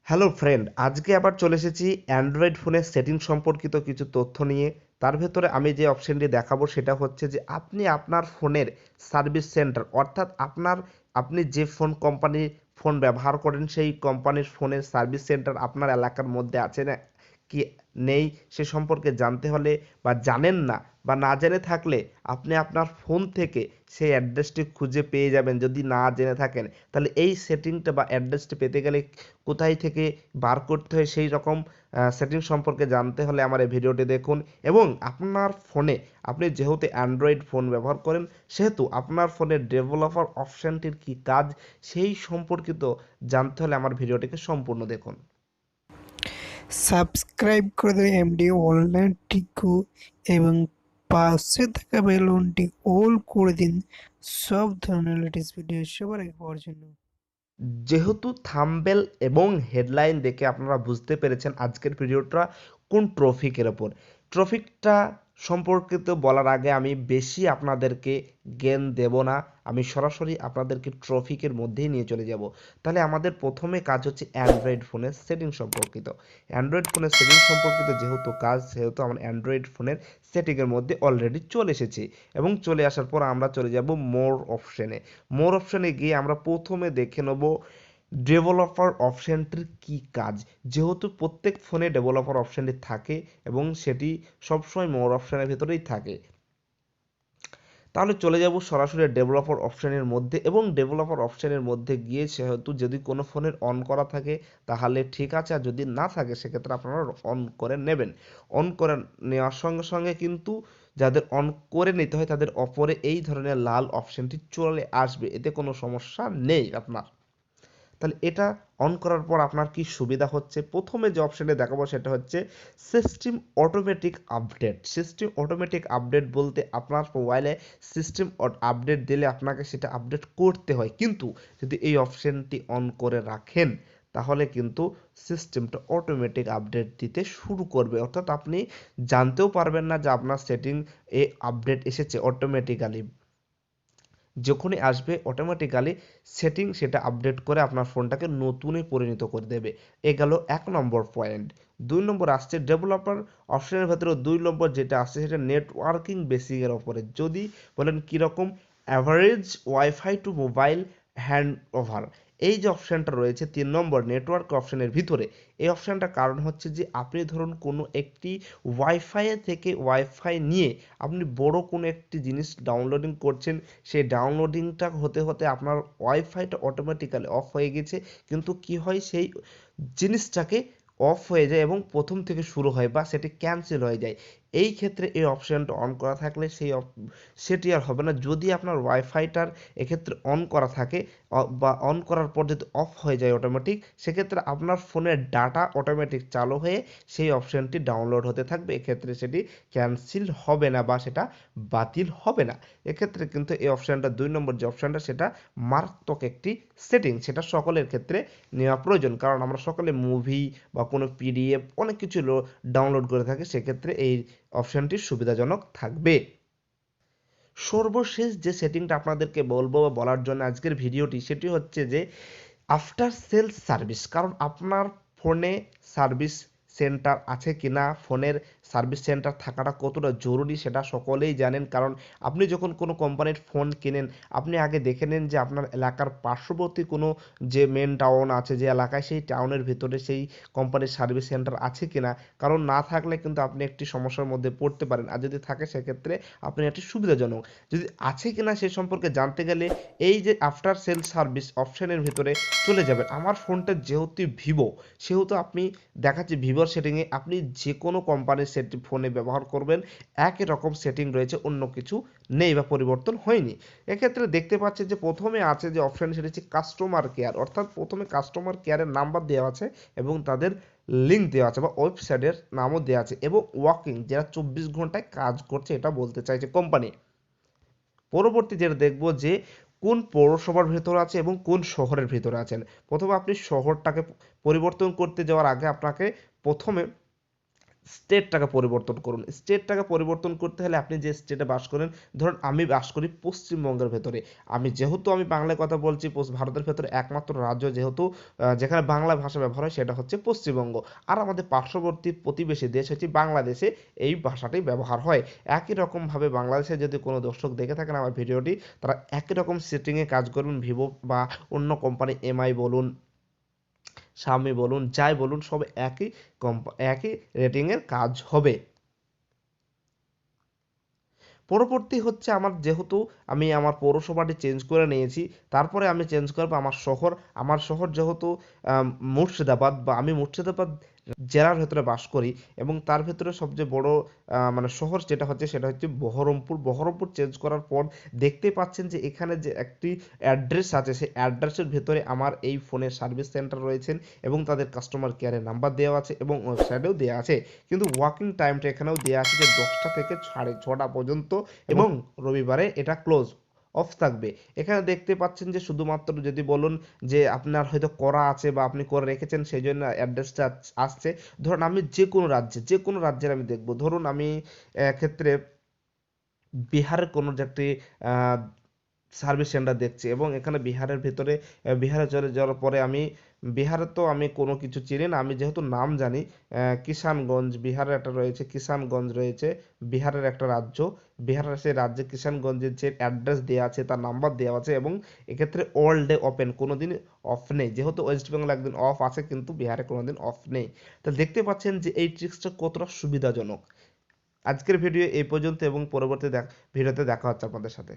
Hello friend, আজকে আবার চলে এসেছি অ্যান্ড্রয়েড ফোনের সেটিং সম্পর্কিত কিছু তথ্য নিয়ে। তার ভেতরে আমি যে অপশনটি দেখাবো সেটা হচ্ছে যে আপনি আপনার ফোনের সার্ভিস সেন্টার, অর্থাৎ আপনি যে কোম্পানির ফোন ব্যবহার করেন সেই কোম্পানির ফোনের সার্ভিস সেন্টার আপনার এলাকার মধ্যে আছে না কি নেই সে সম্পর্কে জানতে হলে বা জানেন না বা না জেনে থাকলে আপনি আপনার ফোন থেকে সেই অ্যাড্রেসটি খুঁজে পেয়ে যাবেন। যদি না জেনে থাকেন তাহলে এই সেটিংটা বা অ্যাড্রেসটি পেতে গেলে কোথায় থেকে বার করতে হয় সেই রকম সেটিং সম্পর্কে জানতে হলে আমার এই ভিডিওটি দেখুন। এবং আপনার ফোনে আপনি যেহেতু অ্যান্ড্রয়েড ফোন ব্যবহার করেন সেহেতু আপনার ফোনের ডেভেলপার অপশানটির কী কাজ সেই সম্পর্কিত জানতে হলে আমার ভিডিওটিকে সম্পূর্ণ দেখুন। সাবস্ক্রাইব করে দেন এমডি অনলাইন ট্রিকো এবং পাশে থাকা বেলুনটি অল করে দিন সব ধরনের লেটেস্ট ভিডিও সবার আগে পাওয়ার জন্য। যেহেতু থাম্বনেল এবং হেডলাইন দেখে আপনারা বুঝতে পেরেছেন আজকের ভিডিওটা কোন টপিকের ওপর। টপিকটা সম্পর্কিত বলার আগে আমি বেশি আপনাদেরকে জ্ঞান দেব না, আমি সরাসরি আপনাদেরকে টপিকের মধ্যেই নিয়ে চলে যাব। তাহলে আমাদের প্রথমে কাজ হচ্ছে অ্যান্ড্রয়েড ফোনের সেটিং সম্পর্কিত। অ্যান্ড্রয়েড ফোনের সেটিং সম্পর্কিত যেহেতু কাজ সেহেতু আমার অ্যান্ড্রয়েড ফোনের সেটিংয়ের মধ্যে অলরেডি চলে এসেছি এবং চলে আসার পর আমরা চলে যাব মোর অপশানে। মোর অপশানে গিয়ে আমরা প্রথমে দেখে নেব ডেভেলপার অপশানটির কী কাজ। যেহেতু প্রত্যেক ফোনে ডেভেলপার অপশানটি থাকে এবং সেটি সবসময় মোর অপশানের ভেতরেই থাকে, তাহলে চলে যাব সরাসরি ডেভেলপার অপশানের মধ্যে। এবং ডেভেলপার অপশানের মধ্যে গিয়ে সেহেতু যদি কোনো ফোনের অন করা থাকে তাহলে ঠিক আছে, আর যদি না থাকে সেক্ষেত্রে আপনারা অন করে নেবেন। অন করে নেওয়ার সঙ্গে সঙ্গে কিন্তু যাদের অন করে নিতে হয় তাদের অপরে এই ধরনের লাল অপশানটি চলে আসবে, এতে কোনো সমস্যা নেই আপনার। তাহলে এটা অন করার পর আপনার কি সুবিধা হচ্ছে, প্রথমে যে অপশানটা দেখাবো সেটা হচ্ছে system automatic update. System automatic update বলতে আপনার মোবাইলে সিস্টেম আপডেট দিলে আপনাকে সেটা আপডেট করতে হয়, কিন্তু যদি এই অপশানটি অন করে রাখেন তাহলে কিন্তু সিস্টেমটা অটোমেটিক আপডেট দিতে শুরু করবে, অর্থাৎ আপনি জানতেও পারবেন না যে আপনার সেটিং এ আপডেট এসেছে। অটোমেটিক্যালি যখনই আসবে অটোমেটিক্যালি সেটিং সেটা আপডেট করে আপনার ফোনটাকে নতুনে পরিণত করে দেবে। এ গেল 1 নম্বর পয়েন্ট। 2 নম্বর আসছে ডেভেলপার অপশনের ভেতরে 2 নম্বর যেটা আসছে সেটা নেটওয়ার্কিং বেসিকের ওপরে। যদি বলেন কীরকম, average wifi to mobile hand over, এই যে অপশানটা রয়েছে 3 নম্বর নেটওয়ার্ক অপশানের ভিতরে, এই অপশানটার কারণ হচ্ছে যে আপনি ধরুন কোনো একটি ওয়াইফাই থেকে ওয়াইফাই নিয়ে আপনি বড় কোনো একটি জিনিস ডাউনলোডিং করছেন, সেই ডাউনলোডিংটা হতে হতে আপনার ওয়াইফাইটা অটোমেটিক্যালি অফ হয়ে গেছে, কিন্তু কি হয় সেই জিনিসটাকে অফ হয়ে যায় এবং প্রথম থেকে শুরু হয় বা সেটি ক্যান্সেল হয়ে যায়। এই ক্ষেত্রে এই অপশানটা অন করা থাকলে সেটি আর হবে না। যদি আপনার ওয়াইফাইটার এক্ষেত্রে অন করা থাকে বা অন করার পর যদি অফ হয়ে যায় অটোমেটিক, সেক্ষেত্রে আপনার ফোনের ডাটা অটোমেটিক চালু হয়ে সেই অপশানটি ডাউনলোড হতে থাকবে, এক্ষেত্রে সেটি ক্যান্সেল হবে না বা সেটা বাতিল হবে না। এক্ষেত্রে কিন্তু এই অপশানটা 2 নম্বর যে অপশানটা সেটা মারাত্মক একটি সেটিং, সেটা সকলের ক্ষেত্রে নেওয়া প্রয়োজন, কারণ আমরা সকলে মুভি বা কোনো পিডিএফ অনেক কিছু ডাউনলোড করে থাকি, সেক্ষেত্রে এই অপশানটি সুবিধাজনক থাকবে। সর্বশেষ যে সেটিংটা আপনাদেরকে বলবো বা বলার জন্য আজকের ভিডিওটি সেটি হচ্ছে যে আফটার সেল সার্ভিস। কারণ আপনার ফোনে সার্ভিস সেন্টার আছে কিনা, ফোনের সার্ভিস সেন্টার থাকাটা কতটা জরুরি সেটা সকলেই জানেন। কারণ আপনি যখন কোনো কোম্পানির ফোন কেনেন আপনি আগে দেখে নেন যে আপনার এলাকার পার্শ্ববর্তী কোনো যে মেন টাউন আছে যে এলাকায়, সেই টাউনের ভিতরে সেই কোম্পানির সার্ভিস সেন্টার আছে কিনা, কারণ না থাকলে কিন্তু আপনি একটি সমস্যার মধ্যে পড়তে পারেন, আর যদি থাকে সেক্ষেত্রে আপনি একটি সুবিধাজনক। যদি আছে কিনা সে সম্পর্কে জানতে গেলে এই যে আফটার সেল সার্ভিস অপশানের ভিতরে চলে যাবেন। আমার ফোনটা যেহেতু ভিভো সেহেতু আপনি দেখাচ্ছি ভিভোর সেটিংয়ে আপনি যে কোনো কোম্পানির ফোনে ব্যবহার করবেন একই রকম সেটিং রয়েছে, অন্য কিছু নেই বা পরিবর্তন হয়নি। এক্ষেত্রে দেখতে পাচ্ছেন যে প্রথমে আছে যে অপশান সেটা হচ্ছে কাস্টমার কেয়ার, অর্থাৎ প্রথমে কাস্টমার কেয়ারের নাম্বার দেওয়া আছে এবং তাদের লিঙ্ক দেওয়া আছে বা ওয়েবসাইটের নামও দেওয়া আছে এবং ওয়ার্কিং যারা 24 ঘন্টায় কাজ করছে এটা বলতে চাইছে কোম্পানি। পরবর্তী যেটা দেখবো যে কোন পৌরসভার ভেতরে আছে এবং কোন শহরের ভেতরে আছেন। প্রথমে আপনি শহরটাকে পরিবর্তন করতে যাওয়ার আগে আপনাকে প্রথমে স্টেটটাকে পরিবর্তন করুন। স্টেটটাকে পরিবর্তন করতে হলে আপনি যে স্টেটে বাস করেন, ধরুন আমি বাস করি পশ্চিমবঙ্গের ভেতরে, যেহেতু আমি বাংলায় কথা বলছি, ভারতের ভেতরে একমাত্র রাজ্য যেহেতু যেখানে বাংলা ভাষা ব্যবহার হয় সেটা হচ্ছে পশ্চিমবঙ্গ, আর আমাদের পার্শ্ববর্তী প্রতিবেশী দেশ হচ্ছে বাংলাদেশে এই ভাষাটি ব্যবহার হয়। একই রকমভাবে বাংলাদেশে যদি কোনো দর্শক দেখে থাকেন আমার ভিডিওটি, তারা একই রকম সেটিংয়ে কাজ করুন, ভিভো বা অন্য কোম্পানি এমআই বলুন, স্বামী বলুন, যাই বলুন, সব একই রেটিংয়ের কাজ হবে। পরবর্তী হচ্ছে আমার, যেহেতু আমি আমার পৌরসভাটি চেঞ্জ করে নিয়েছি, তারপরে আমি চেঞ্জ করবো আমার শহর যেহেতু মুর্শিদাবাদ, বা আমি মুর্শিদাবাদ জেলার ভেতরে বাস করি, এবং তার ভেতরে সবচেয়ে বড় মানে শহর সেটা হচ্ছে বহরমপুর চেঞ্জ করার পর দেখতে পাচ্ছেন যে এখানে যে একটি অ্যাড্রেস আছে, সেই অ্যাড্রেসের ভেতরে আমার এই ফোনের সার্ভিস সেন্টার রয়েছেন, এবং তাদের কাস্টমার কেয়ারের নাম্বার দেওয়া আছে, এবং ওয়েবসাইটেও দেওয়া আছে, কিন্তু ওয়ার্কিং টাইমটা এখানেও দেওয়া আছে যে 10টা থেকে 6:30 পর্যন্ত, এবং রবিবারে এটা ক্লোজ অফ থাকবে। এখানে দেখতে পাচ্ছেন যে শুধুমাত্র যদি বলুন যে আপনার হয়তো করা আছে বা আপনি করে রেখেছেন সেই জন্য অ্যাড্রেসটা আসছে। ধরুন আমি যে কোনো রাজ্যের আমি দেখব, ধরুন আমি ক্ষেত্রে বিহারের কোনো যে একটি সার্ভিস সেন্টার দেখছি, এবং এখানে বিহারের ভিতরে বিহারে চলে যাওয়ার পরে আমি বিহারে তো আমি কোনো কিছু চিনি না, আমি যেহেতু নাম জানি, কিষানগঞ্জ বিহারের একটা রয়েছে, কিষানগঞ্জ রয়েছে বিহারের একটা রাজ্য, বিহারের সেই রাজ্যে কিষানগঞ্জের যে অ্যাড্রেস দেওয়া আছে, তার নাম্বার দেওয়া আছে, এবং এক্ষেত্রে অল ডে ওপেন, কোনো দিন অফ নেই, যেহেতু ওয়েস্ট বেঙ্গল একদিন অফ আছে কিন্তু বিহারে কোনো দিন অফ নেই। তাহলে দেখতে পাচ্ছেন যে এই ট্রিক্সটা কতটা সুবিধাজনক। আজকের ভিডিও এই পর্যন্ত, এবং পরবর্তী ভিডিওতে দেখা হচ্ছে আপনাদের সাথে।